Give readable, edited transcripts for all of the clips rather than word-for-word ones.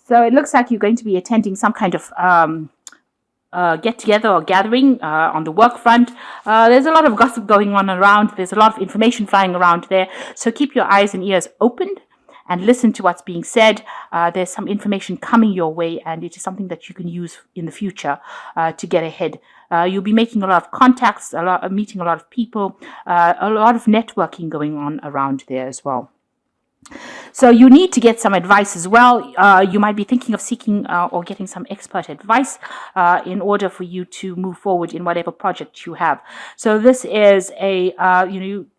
So it looks like you're going to be attending some kind of get-together or gathering on the work front. There's a lot of gossip going on around. There's a lot of information flying around there. So keep your eyes and ears open and listen to what's being said. There's some information coming your way, and it is something that you can use in the future to get ahead. You'll be making a lot of contacts, meeting a lot of people, a lot of networking going on around there as well. So you need to get some advice as well. You might be thinking of seeking or getting some expert advice in order for you to move forward in whatever project you have. So this is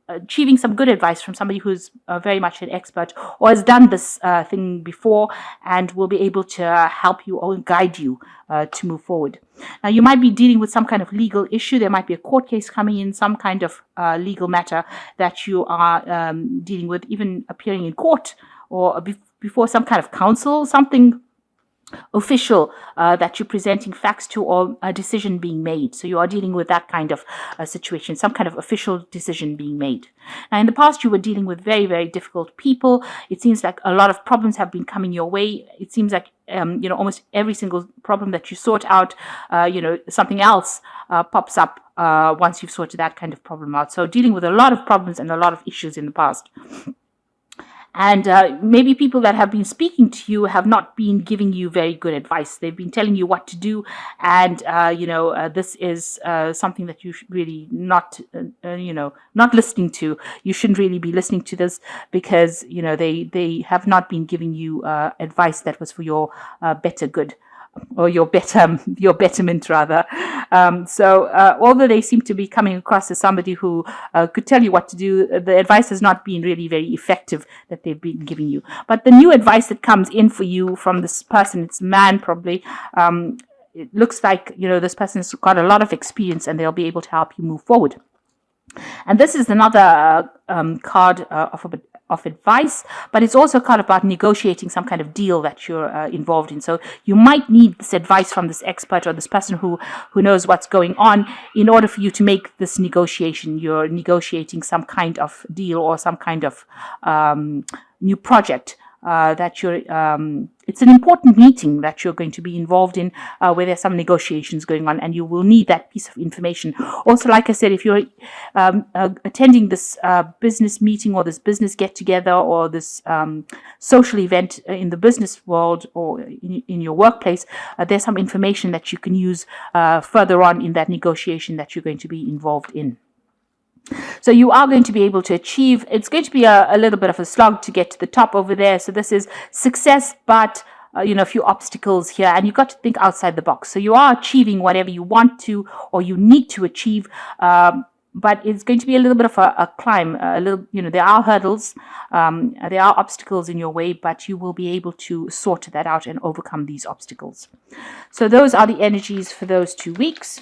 achieving some good advice from somebody who's very much an expert or has done this thing before and will be able to help you or guide you to move forward. Now, you might be dealing with some kind of legal issue. There might be a court case coming in, some kind of legal matter that you are dealing with, even appearing in court or before some kind of council, something official that you're presenting facts to, or a decision being made. So you are dealing with that kind of situation, some kind of official decision being made. Now, in the past, you were dealing with very, very difficult people. It seems like a lot of problems have been coming your way. It seems like almost every single problem that you sort out, something else pops up once you've sorted that kind of problem out. So dealing with a lot of problems and a lot of issues in the past. And maybe people that have been speaking to you have not been giving you very good advice. They've been telling you what to do. And, this is something that you should really not listening to. You shouldn't really be listening to this because, they have not been giving you advice that was for your better good. Or your betterment rather. Although they seem to be coming across as somebody who could tell you what to do, the advice has not been really very effective that they've been giving you. But the new advice that comes in for you from this person, it's a man probably, it looks like, this person's got a lot of experience and they'll be able to help you move forward. And this is another card of advice, but it's also kind of about negotiating some kind of deal that you're involved in. So you might need this advice from this expert or this person who knows what's going on in order for you to make this negotiation. You're negotiating some kind of deal or some kind of new project that you're it's an important meeting that you're going to be involved in where there's some negotiations going on, and you will need that piece of information. Also, like I said, if you're attending this business meeting or this business get-together or this social event in the business world or in your workplace, there's some information that you can use further on in that negotiation that you're going to be involved in. So you are going to be able to achieve, it's going to be a little bit of a slog to get to the top over there. So this is success, but a few obstacles here, and you've got to think outside the box. So you are achieving whatever you want to or you need to achieve, but it's going to be a little bit of a climb. There are hurdles, there are obstacles in your way, but you will be able to sort that out and overcome these obstacles. So those are the energies for those 2 weeks.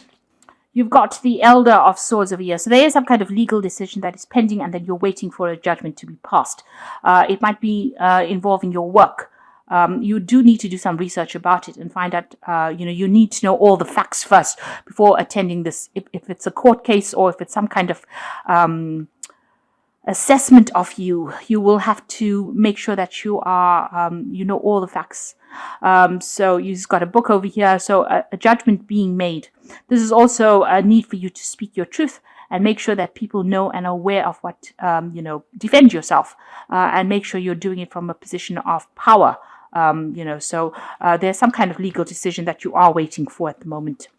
You've got the Elder of Swords over here. So there is some kind of legal decision that is pending, and then you're waiting for a judgment to be passed. It might be involving your work. You do need to do some research about it and find out, you need to know all the facts first before attending this. If it's a court case or if it's some kind of assessment of you will have to make sure that you are, know all the facts. So you've got a book over here. So a judgment being made. This is also a need for you to speak your truth and make sure that people know and are aware of what, defend yourself, and make sure you're doing it from a position of power. So there's some kind of legal decision that you are waiting for at the moment.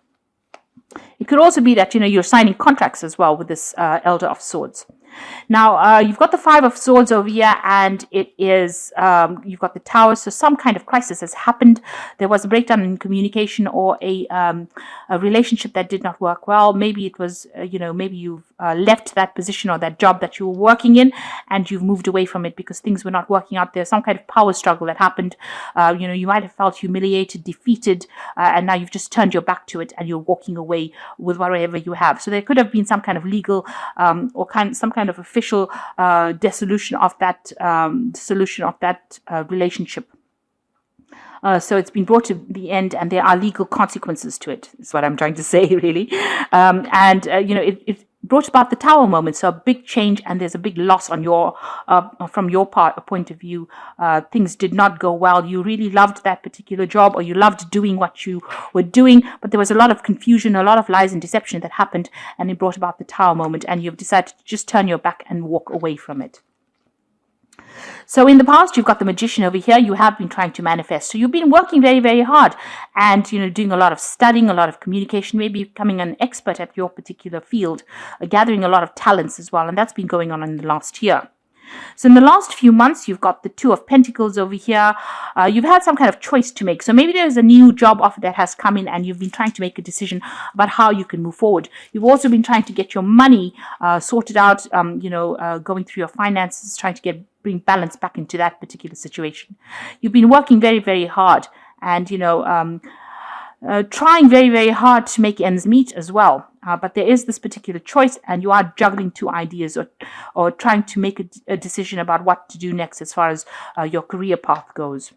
It could also be that, you're signing contracts as well with this Elder of Swords. Now, you've got the Five of Swords over here, and it is, you've got the Tower, so some kind of crisis has happened. There was a breakdown in communication or a relationship that did not work well. Maybe it was, maybe you've left that position or that job that you were working in, and you've moved away from it because things were not working out. There's some kind of power struggle that happened. You might have felt humiliated, defeated, and now you've just turned your back to it, and you're walking away with whatever you have. So there could have been some kind of legal or some kind of official dissolution of that relationship. So it's been brought to the end, and there are legal consequences to it. Is what I'm trying to say, really. brought about the Tower moment. So a big change, and there's a big loss on your from your point of view. Things did not go well. You really loved that particular job, or you loved doing what you were doing, but there was a lot of confusion, a lot of lies and deception that happened, and it brought about the Tower moment, and you've decided to just turn your back and walk away from it. So in the past, you've got the Magician over here. You have been trying to manifest. So you've been working very, very hard, and doing a lot of studying, a lot of communication, maybe becoming an expert at your particular field, gathering a lot of talents as well. And that's been going on in the last year. So in the last few months, you've got the Two of Pentacles over here. You've had some kind of choice to make. So maybe there's a new job offer that has come in, and you've been trying to make a decision about how you can move forward. You've also been trying to get your money sorted out, going through your finances, trying to bring balance back into that particular situation. You've been working very, very hard, and trying very, very hard to make ends meet as well. But there is this particular choice, and you are juggling two ideas, or trying to make a decision about what to do next as far as your career path goes.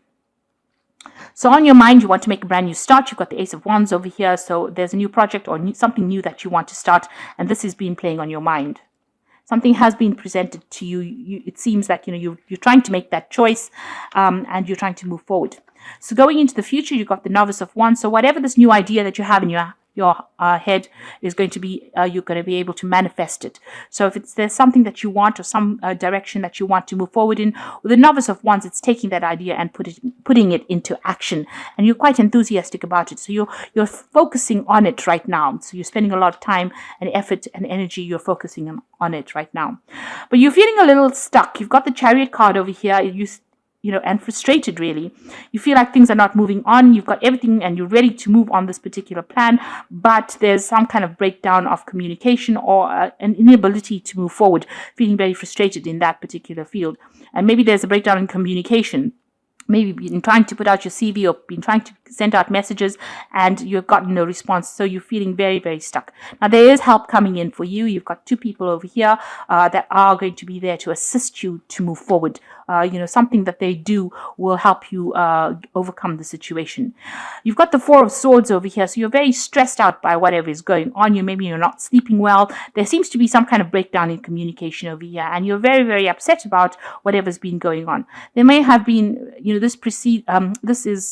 So on your mind, you want to make a brand new start. You've got the Ace of Wands over here. So there's a new project or something new that you want to start, and this has been playing on your mind. Something has been presented to you. It seems like you're trying to make that choice, and you're trying to move forward. So going into the future, you've got the Novice of Wands. So whatever this new idea that you have in your head is going to be, you're going to be able to manifest it. So if there's something that you want, or some direction that you want to move forward in, with the Novice of Wands, it's taking that idea and putting it into action, and you're quite enthusiastic about it. So you're focusing on it right now. So you're spending a lot of time and effort and energy. You're focusing on it right now, but you're feeling a little stuck. You've got the Chariot card over here. And frustrated, really. You feel like things are not moving on. You've got everything and you're ready to move on this particular plan, but there's some kind of breakdown of communication, or an inability to move forward, feeling very frustrated in that particular field. And maybe there's a breakdown in communication. Maybe you've been trying to put out your CV, or been trying to send out messages, and you've gotten no response. So you're feeling very, very stuck. Now, there is help coming in for you. You've got two people over here that are going to be there to assist you to move forward. Something that they do will help you overcome the situation. You've got the Four of Swords over here. So you're very stressed out by whatever is going on. Maybe you're not sleeping well. There seems to be some kind of breakdown in communication over here, and you're very, very upset about whatever's been going on. There may have been, this is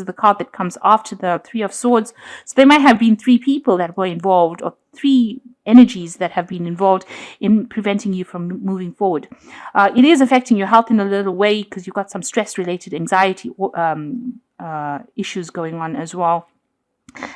the card that comes after the Three of Swords. So there might have been three people that were involved, or three energies that have been involved in preventing you from moving forward. It is affecting your health in a little way, because you've got some stress-related anxiety issues going on as well.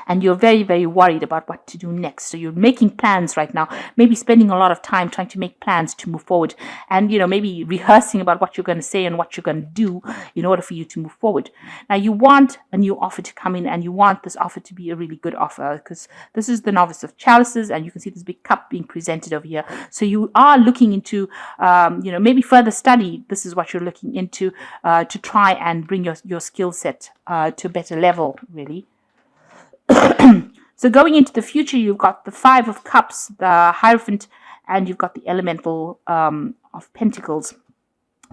And you're very, very worried about what to do next. So you're making plans right now, maybe spending a lot of time trying to make plans to move forward, and maybe rehearsing about what you're going to say and what you're going to do in order for you to move forward. Now, you want a new offer to come in, and you want this offer to be a really good offer, because this is the Novice of Chalices, and you can see this big cup being presented over here. So you are looking into maybe further study. This is what you're looking into, to try and bring your skill set to a better level, really. So going into the future, you've got the Five of Cups, the Hierophant, and you've got the Elemental of Pentacles.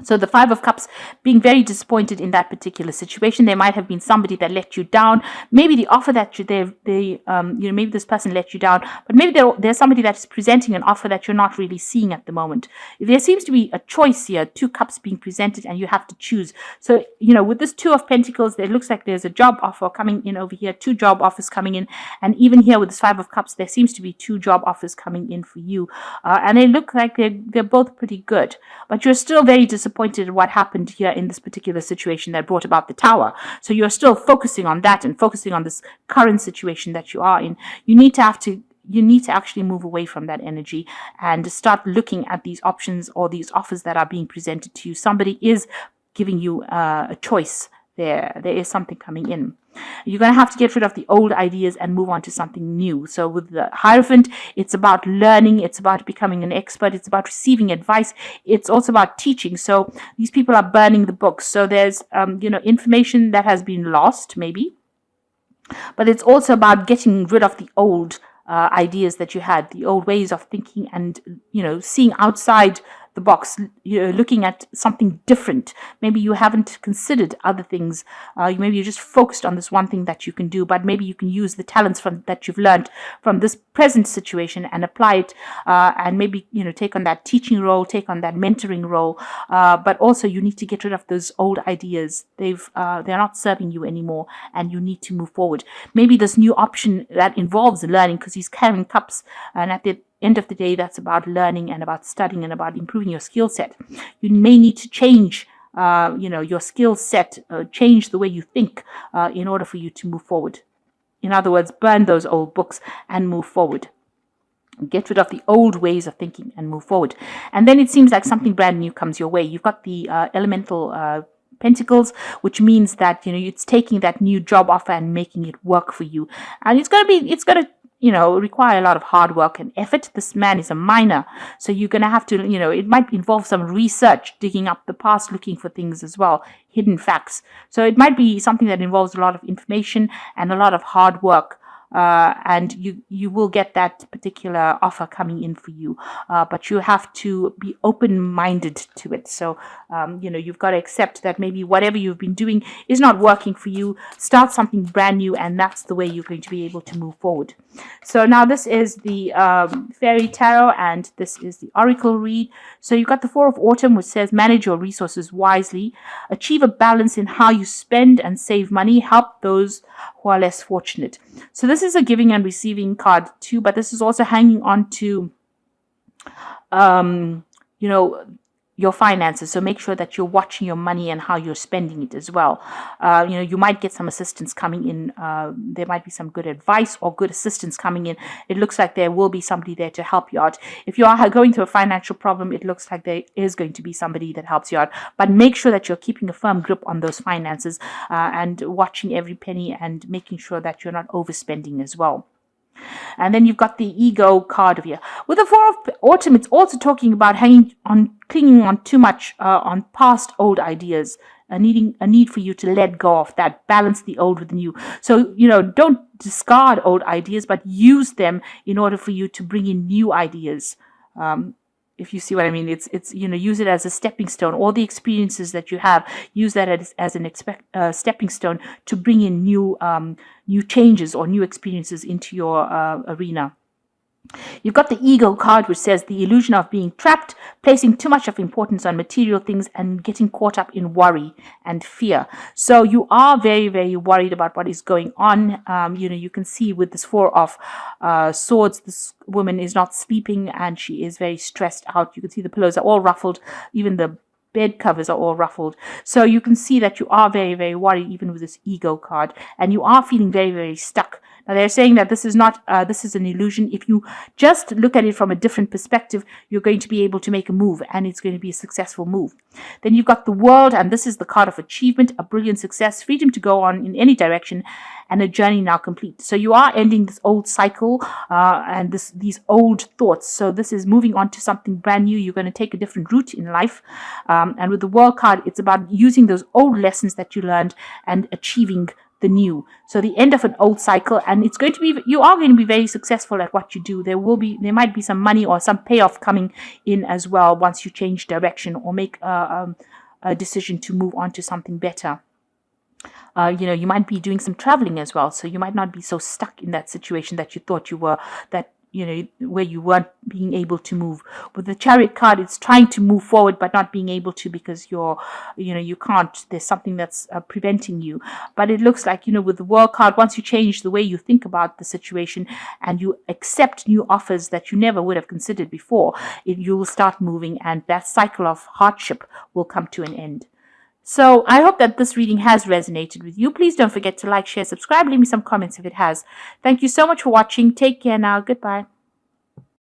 So the Five of Cups, being very disappointed in that particular situation. There might have been somebody that let you down. Maybe the offer that maybe this person let you down, but maybe there's somebody that's presenting an offer that you're not really seeing at the moment. There seems to be a choice here, two cups being presented, and you have to choose. So, with this Two of Pentacles, it looks like there's a job offer coming in over here, two job offers coming in. And even here with this Five of Cups, there seems to be two job offers coming in for you. And they look like they're both pretty good, but you're still very disappointed at what happened here in this particular situation that brought about the Tower. So you're still focusing on that, and focusing on this current situation that you are in. You need to actually move away from that energy and start looking at these options, or these offers that are being presented to you. Somebody is giving you a choice there. There is something coming in. You're going to have to get rid of the old ideas and move on to something new. So with the Hierophant, it's about learning. It's about becoming an expert. It's about receiving advice. It's also about teaching. So these people are burning the books. So there's, information that has been lost, maybe. But it's also about getting rid of the old ideas that you had, the old ways of thinking, and, seeing outside the box, looking at something different. Maybe you haven't considered other things. Maybe you're just focused on this one thing that you can do, but maybe you can use the talents that you've learned from this present situation and apply it, and maybe take on that teaching role, take on that mentoring role. But also you need to get rid of those old ideas. They're not serving you anymore, and you need to move forward. Maybe this new option that involves learning, because he's carrying cups, and at the end of the day, that's about learning and about studying and about improving your skill set. You may need to change your skill set, change the way you think, in order for you to move forward. In other words, burn those old books and move forward. Get rid of the old ways of thinking and move forward. And then it seems like something brand new comes your way. You've got the elemental Pentacles, which means that it's taking that new job offer and making it work for you. And it's going to require a lot of hard work and effort. This man is a miner, so you're going to have to, it might involve some research, digging up the past, looking for things as well, hidden facts. So it might be something that involves a lot of information and a lot of hard work. And you will get that particular offer coming in for you, but you have to be open-minded to it. So you've got to accept that maybe whatever you've been doing is not working for you. Start something brand new, and that's the way you're going to be able to move forward. So now this is the Fairy Tarot, and this is the Oracle read. So you've got the Four of Autumn, which says manage your resources wisely, achieve a balance in how you spend and save money, help those who are less fortunate. So this is a giving and receiving card too, but this is also hanging on to your finances. So make sure that you're watching your money and how you're spending it as well. You might get some assistance coming in. There might be some good advice or good assistance coming in. It looks like there will be somebody there to help you out. If you are going through a financial problem, it looks like there is going to be somebody that helps you out. But make sure that you're keeping a firm grip on those finances, and watching every penny and making sure that you're not overspending as well. And then you've got the Ego card of here. With the Four of Autumn, it's also talking about clinging on too much on past old ideas, a need for you to let go of that, balance the old with the new. So, don't discard old ideas, but use them in order for you to bring in new ideas. If you see what I mean, it's use it as a stepping stone. All the experiences that you have, use that as an stepping stone to bring in new changes or new experiences into your arena. You've got the Ego card, which says the illusion of being trapped, placing too much of importance on material things, and getting caught up in worry and fear. So you are very, very worried about what is going on. You can see with this Four of Swords, this woman is not sleeping and she is very stressed out. You can see the pillows are all ruffled, even the bed covers are all ruffled. So you can see that you are very, very worried, even with this Ego card, and you are feeling very, very stuck. Now, they're saying that this is not, this is an illusion. If you just look at it from a different perspective, you're going to be able to make a move, and it's going to be a successful move. Then you've got the World, and this is the card of achievement, a brilliant success, freedom to go on in any direction, and a journey now complete. So you are ending this old cycle and these old thoughts. So this is moving on to something brand new. You're going to take a different route in life. And with the World card, it's about using those old lessons that you learned and achieving the new. So the end of an old cycle, and it's going to be, you are going to be very successful at what you do. There might be some money or some payoff coming in as well once you change direction or make a decision to move on to something better. You might be doing some traveling as well, so you might not be so stuck in that situation that you thought you were, where you weren't being able to move. With the Chariot card, it's trying to move forward but not being able to because you can't. There's something that's preventing you. But it looks like, with the World card, once you change the way you think about the situation and you accept new offers that you never would have considered before, you will start moving, and that cycle of hardship will come to an end. So I hope that this reading has resonated with you. Please don't forget to like, share, subscribe, leave me some comments if it has. Thank you so much for watching. Take care now. Goodbye.